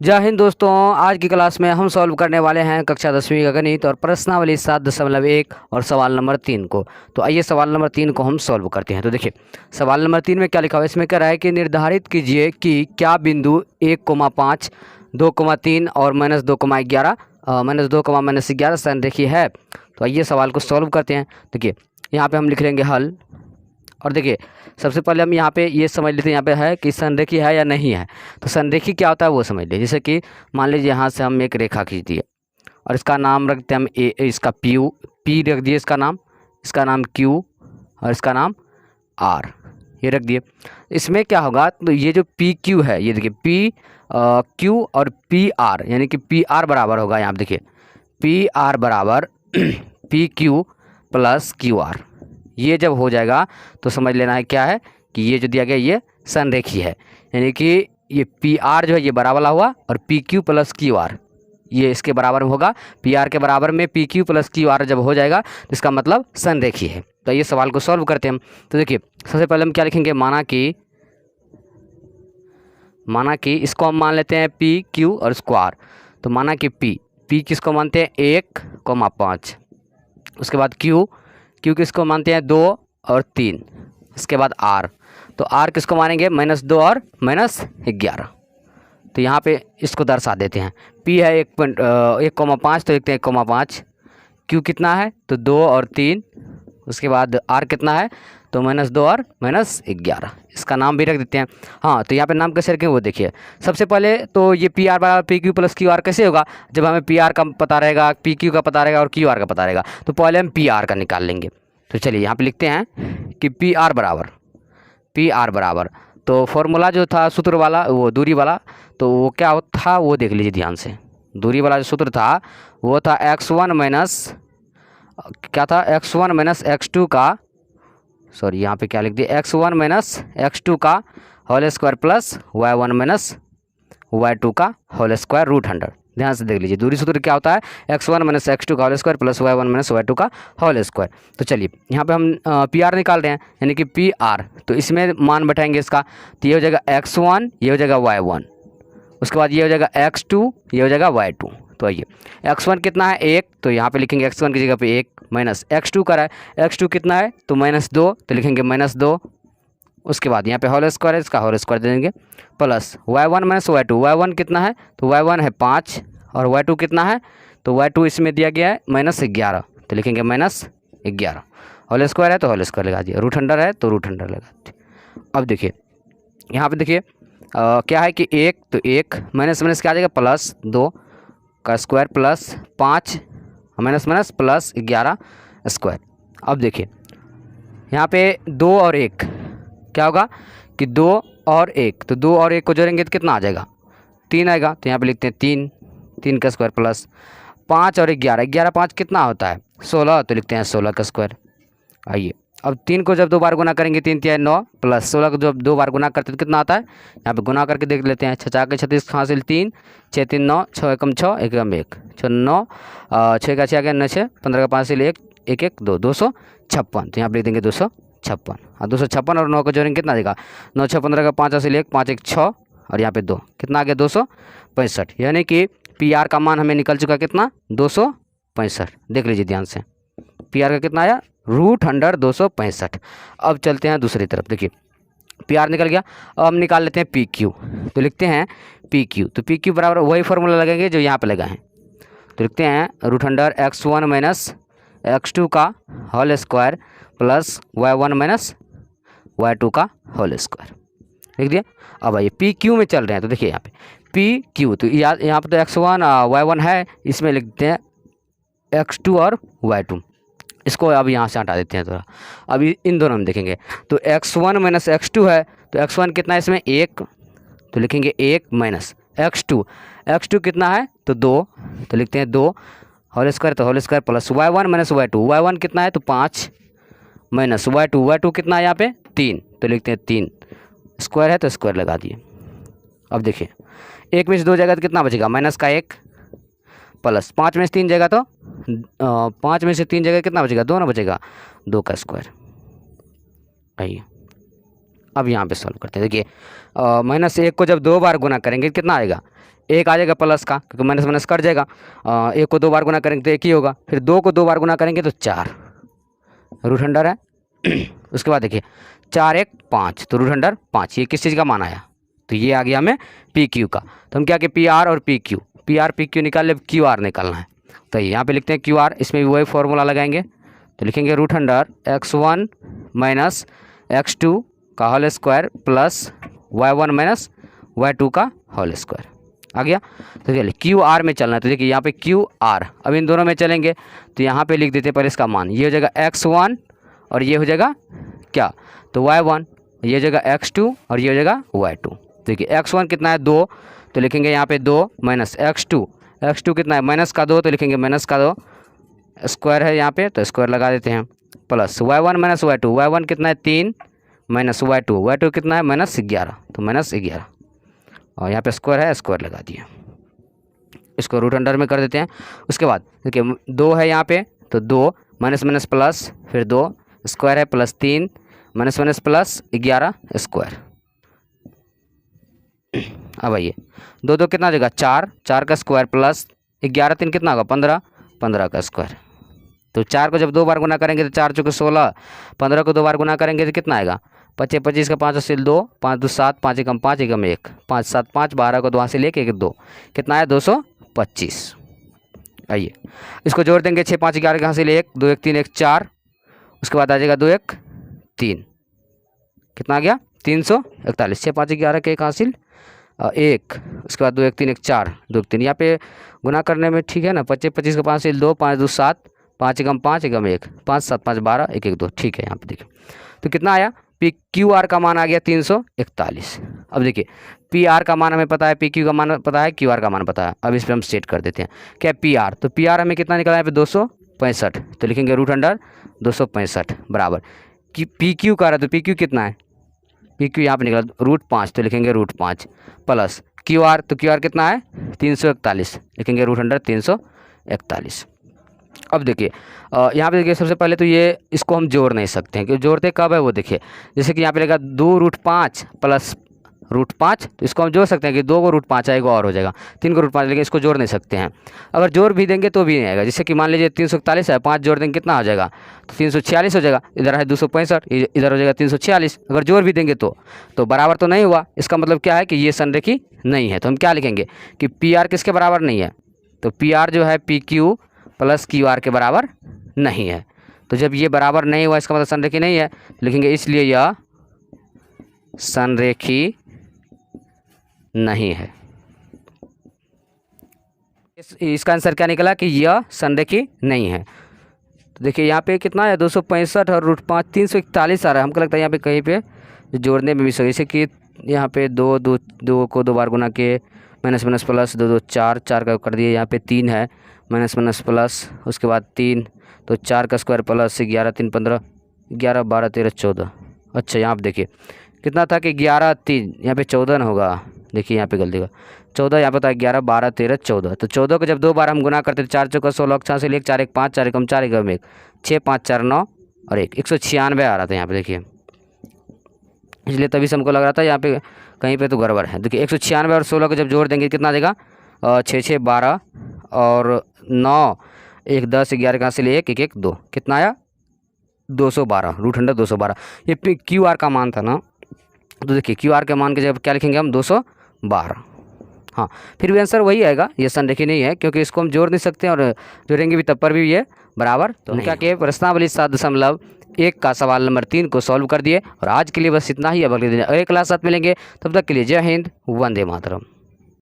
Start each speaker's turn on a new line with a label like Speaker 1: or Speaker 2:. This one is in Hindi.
Speaker 1: जय हिंद दोस्तों। आज की क्लास में हम सॉल्व करने वाले हैं कक्षा 10वीं का गणित और प्रश्नावली 7.1 और सवाल नंबर 3 को। तो आइए सवाल नंबर 3 को हम सॉल्व करते हैं। तो देखिए सवाल नंबर 3 में क्या लिखा हुआ है। इसमें कह रहा है कि निर्धारित कीजिए कि क्या बिंदु 1,5, 2,3 और -2,11 -2, संरेखीय है। तो आइए सवाल को सॉल्व करते हैं। देखिए यहाँ पर हम लिख लेंगे हल। और देखिए सबसे पहले हम यहाँ पे ये समझ लेते हैं, यहाँ पे है कि संरेखीय है या नहीं है। तो संरेखीय क्या होता है वो समझ लीजिए। जैसे कि मान लीजिए यहाँ से हम एक रेखा खींच दिए और इसका नाम रखते हैं हम ए, इसका पी रख दिए, इसका नाम क्यू और इसका नाम आर, ये रख दिए। इसमें क्या होगा, तो ये जो पी क्यू है, ये देखिए पी क्यू और पी आर, यानी कि पी आर बराबर होगा, यहाँ पे देखिए पी आर बराबर P Q plus Q R. ये जब हो जाएगा तो समझ लेना है क्या है कि ये जो दिया गया ये संरेखीय है, यानी कि ये पी आर जो है ये बड़ा वाला हुआ और P Q plus Q R ये इसके बराबर में होगा। पी आर के बराबर में P Q plus Q R जब हो जाएगा तो इसका मतलब संरेखीय है। तो ये सवाल को सॉल्व करते हैं हम। तो देखिए सबसे पहले हम क्या लिखेंगे, माना कि इसको हम मान लेते हैं पी क्यू और स्क्वायर। तो माना कि पी किसको मानते हैं 1,5, उसके बाद क्यू किसको मानते हैं 2 और 3, इसके बाद आर, तो आर किसको मानेंगे -2 और -11। तो यहाँ पे इसको दर्शा देते हैं। पी है 1,5, तो लिखते हैं 1,5। क्यू कितना है तो 2 और 3, उसके बाद आर कितना है तो -2 और -11, इसका नाम भी रख देते हैं। हाँ तो यहाँ पे नाम कैसे रखें वो देखिए। सबसे पहले तो ये पी आर बराबर P Q plus Q R कैसे होगा, जब हमें पी आर का पता रहेगा, पी क्यू का पता रहेगा और क्यू आर का पता रहेगा। तो पहले हम पी आर का निकाल लेंगे। तो चलिए यहाँ पे लिखते हैं कि पी आर बराबर तो फॉर्मूला जो था सूत्र वाला वो दूरी वाला, तो वो क्या था वो देख लीजिए ध्यान से। दूरी वाला जो सूत्र था वो था x1 माइनस क्या था, x1 माइनस x2 का, सॉरी यहाँ पे क्या लिख दिया, x1 माइनस x2 का whole square plus y1 minus y2 का होल स्क्वायर √100। ध्यान से देख लीजिए दूरी सूत्र क्या होता है, x1 माइनस x2 का whole square plus y1 minus y2 का होल स्क्वायर। तो चलिए यहाँ पे हम पी आर निकाल रहे हैं, यानी कि पी आर, तो इसमें मान बैठाएंगे इसका। तो ये हो जाएगा x1, ये हो जाएगा y1, उसके बाद ये हो जाएगा x2, ये हो जाएगा y2। तो आइए x1 कितना है 1, तो यहाँ पे लिखेंगे x1 की जगह पे 1 माइनस x2 का है, x2 कितना है तो -2, तो लिखेंगे -2। उसके बाद यहाँ पे होल स्क्वायर है, इसका होल स्क्वायर दे देंगे plus y1 minus y2। y1 कितना है तो y1 है 5 और y2 कितना है तो y2 इसमें दिया गया है -11, तो लिखेंगे -11। होल स्क्वायर है तो होल स्क्वायर लगा दिया, √100 है तो √100 लगा दिया। अब देखिए यहाँ पे देखिए क्या है कि 1 तो 1 माइनस क्या आ जाएगा +2 का square plus 5 minus plus 11 square. अब देखिए यहाँ पे 2 और 1 क्या होगा कि 2 और 1, तो 2 और 1 को जोड़ेंगे तो कितना आ जाएगा 3 आएगा। तो यहाँ पे लिखते हैं 3 का स्क्वायर प्लस 5 और 11 5 कितना होता है 16, तो लिखते हैं 16 का स्क्वायर। आइए अब 3 को जब 2 बार गुना करेंगे 3 3 9 प्लस 16 को जब 2 बार गुना करते तो कितना आता है, यहाँ पे गुना करके देख लेते हैं। 6 के 36 हासिल 3, 6 3 9, 6 एकम 6, 1 एकम 1, 6 9, 6 का 6 गया 9 6, 15 का 5 से 1 1 1 2, 256। तो यहाँ पे लिख देंगे 256। हाँ 256 और 9 को जोड़ेंगे कितना देगा 9 6 15 का 5 से 1 5 1 6 और यहाँ पे 2 कितना आ गया 265, यानी कि पी आर का मान हमें निकल चुका कितना 265। देख लीजिए ध्यान से पी आर का कितना आया √100 265। अब चलते हैं दूसरी तरफ। देखिए पी आर निकल गया, अब हम निकाल लेते हैं पी क्यू। तो लिखते हैं पी क्यू, तो पी क्यू बराबर वही फॉर्मूला लगेंगे जो यहाँ पे लगा है। तो लिखते हैं √100 x1 माइनस x2 का whole square plus y1 minus y2 का होल स्क्वायर। लिख दिया। अब आइए पी क्यू में चल रहे हैं। तो देखिए यहाँ पे पी क्यू, तो यहाँ पे तो x1 y1 है, इसमें लिखते हैं x2 और y2। इसको अब यहाँ से हटा देते हैं थोड़ा। अभी इन दोनों में देखेंगे तो x1 माइनस x2 है, तो x1 कितना है इसमें 1, तो लिखेंगे 1 माइनस x2 कितना है तो 2, तो लिखते हैं 2 होल स्क्वायर, तो whole square plus y1 minus y2 कितना है तो 5 माइनस y2 कितना है यहाँ पे 3, तो लिखते हैं 3, स्क्वायर है तो स्क्वायर लगा दिए। अब देखिए 1 में से 2 जाएगा तो कितना बचेगा -1 प्लस 5 में से 3 जाएगा तो 5 में से 3 जगह कितना बचेगा 2 ना बचेगा 2 का स्क्वायर। आइए अब यहाँ पे सॉल्व करते हैं। देखिए -1 को जब 2 बार गुना करेंगे कितना आएगा एक आ जाएगा प्लस का, क्योंकि माइनस माइनस कट जाएगा। एक को 2 बार गुना करेंगे तो एक ही होगा, फिर 2 को 2 बार गुना करेंगे तो 4 रूट अंडर है। उसके बाद देखिए 4 1 5, तो रूट अंडर 5, ये किस चीज़ का मान आया, तो ये आ गया हमें पी क्यू का। तो हम क्या कि पी आर और पी क्यू निकाल ले, क्यू आर निकालना है। तो यहाँ पे लिखते हैं क्यू आर, इसमें भी वही फॉर्मूला लगाएंगे, तो लिखेंगे root under x1 minus x2 का whole square plus y1 minus y2 का होल स्क्वायर। आ गया। तो चलिए क्यू आर में चलना है, तो देखिए यहाँ पे क्यू आर, अब इन दोनों में चलेंगे तो यहाँ पे लिख देते हैं पहले इसका मान, ये हो जाएगा x1 और ये हो जाएगा क्या, तो y1, ये हो जाएगा x2 और ये हो जाएगा y2। देखिए x1 कितना है 2, तो लिखेंगे यहाँ पे 2 माइनस x2 कितना है माइनस का 2, तो लिखेंगे माइनस का 2, स्क्वायर है यहाँ पे तो स्क्वायर लगा देते हैं, प्लस y1 माइनस y1 कितना है 3 माइनस y2 कितना है माइनस 11, तो माइनस 11, और यहाँ पे स्क्वायर है, स्क्वायर लगा दिए। इसको रूट अंडर में कर देते हैं। उसके बाद देखिए 2 है यहाँ पे, तो 2 माइनस माइनस प्लस, फिर 2 स्क्वायर है plus 3 minus minus plus 11 square. अब आइए 2 2 कितना हो जाएगा 4 का स्क्वायर प्लस 11 3 कितना होगा 15 का स्क्वायर। तो 4 को जब 2 बार गुना करेंगे तो 4 चौके 16, 15 को 2 बार गुना करेंगे तो कितना आएगा 25 25 का 5 हासिल 2, 5 2 7, 5 एकम 5 एकम 1, 5 7 5, 12 को 2 हासिल 1 1 2, कितना है 225। आइए इसको जोड़ देंगे, 6 5 11 का हासिल 1, 2 1 3 1 4, उसके बाद आ जाएगा 2 1 3, कितना आ गया 341, 6 5 11 के 1 हासिल 1, उसके बाद 2 1 3 1 4, 2 1 3, यहाँ पे गुना करने में ठीक है ना, 25 25 का 5 हासिल 2, 5 2 7, 5 एकम 5 एकम 1, 5 7 5 12 1 1 2, ठीक है। यहाँ पे देखिए तो कितना आया, पी क्यू आर का मान आ गया 341। अब देखिए पी आर का मान हमें पता है, पी क्यू का मान पता है, क्यू आर का मान पता है। अब इस पर हम सेट कर देते हैं क्या पी आर, तो पी आर हमें कितना निकला है यहाँ पे 265, तो लिखेंगे रूट अंडर 265 बराबर कि पी क्यू का रहा, तो पी क्यू कितना है, पी क्यू यहाँ पे निकला √5, तो लिखेंगे √5 प्लस क्यू आर, तो क्यू आर कितना है 341, लिखेंगे रूट अंडर 341। अब देखिए यहाँ पे देखिए सबसे पहले तो ये इसको हम जोड़ नहीं सकते हैं, क्योंकि जोड़ते कब है वो देखिए, जैसे कि यहाँ पे लगेगा 2√5 प्लस √5, तो इसको हम जोड़ सकते हैं कि 2 को √5 आएगा और हो जाएगा 3 को √5, लेकिन इसको जोड़ नहीं सकते हैं। अगर जोड़ भी देंगे तो भी नहीं आएगा, जैसे कि मान लीजिए 341 है, 5 जोड़ देंगे कितना हो जाएगा, तो 346 हो जाएगा, इधर है 265, इधर हो जाएगा 346। अगर जोड़ भी देंगे तो बराबर तो नहीं हुआ, इसका मतलब क्या है कि ये संरेखी नहीं है। तो हम क्या लिखेंगे कि पी आर किसके बराबर नहीं है, तो पी आर जो है P Q plus Q R के बराबर नहीं है। तो जब ये बराबर नहीं हुआ इसका मतलब संरेखी नहीं है, लिखेंगे इसलिए यह संरेखी नहीं है। इसका आंसर क्या निकला कि यह संरेखी नहीं है। तो देखिए यहाँ पे कितना है 265 और √5 341 आ रहा है, हमको लगता है यहाँ पे कहीं पे जोड़ने में भी सही, जैसे कि यहाँ पे 2 को 2 बार गुना के माइनस माइनस प्लस 2 2 4 का कर दिए, यहाँ पे 3 है माइनस माइनस प्लस, उसके बाद 3, तो 4 का स्क्वायर प्लस 11 3 15, 11 12 13 14। अच्छा यहाँ पे देखिए कितना था कि 11 3, यहाँ पे 14 ना होगा, देखिए यहाँ पे गलती का 14, यहाँ पे था 11 12 13 14। तो 14 को जब 2 बार हम गुना करते तो 4 चौका 16, 6 से 1 4 1 5, 4 एकम 4 एकम 1, 6 5 4 9 और 1, 196 आ रहा था यहाँ पे देखिए, इसलिए तभी से हमको लग रहा था यहाँ पे कहीं पे तो गड़बड़ है। देखिए 196 और 16 को जब जोड़ देंगे कितना देगा 6 6 12 और 9 1 10 11 कहाँ से 1 1 1 2, कितना आया 212, रूट अंडर 212। ये क्यू आर का मान था ना, तो देखिए क्यू आर के मान के जब क्या लिखेंगे हम 212। हाँ फिर भी आंसर वही आएगा, ये संरेखी नहीं है, क्योंकि इसको हम जोड़ नहीं सकते और जोड़ेंगे भी तब पर भी ये बराबर। तो क्या कि प्रश्नावली 7.1 का सवाल नंबर 3 को सॉल्व कर दिए। और आज के लिए बस इतना ही, अब अगले दिन अगले क्लास साथ मिलेंगे, तब तक के लिए जय हिंद, वंदे मातरम।